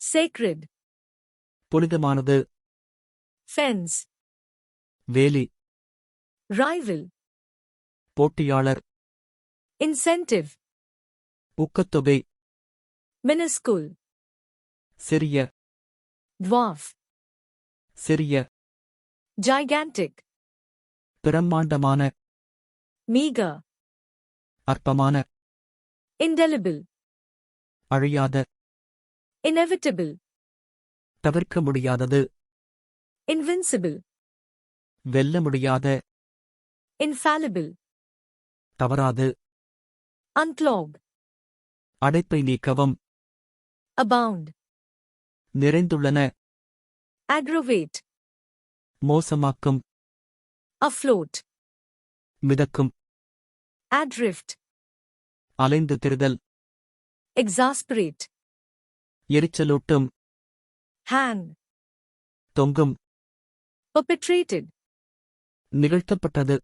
Sacred. புனிதமானது. Fence. வேலி. Rival. போட்டியாளர். Incentive. ஊக்கத்தொகை. Minuscule. சிறிய. Dwarf. சிறிய. Gigantic. பிரம்மாண்டமான. Meager. அற்பமான. Indelible. அழியாத. Inevitable. தவிர்க்க முடியாதது. Invincible. வெல்ல முடியாத. Infallible. தவறாது. Unclog. அடைப்பை நீக்கவும். Abound. நிறைந்துள்ளன. Aggravate. மோசமாக்கும். Afloat. மிதக்கும். Adrift. அலைந்து திரிதல். Exasperate. எரிச்சலூட்டும். Hang. தொங்கும். Perpetrated. நிகழ்த்தப்பட்டது.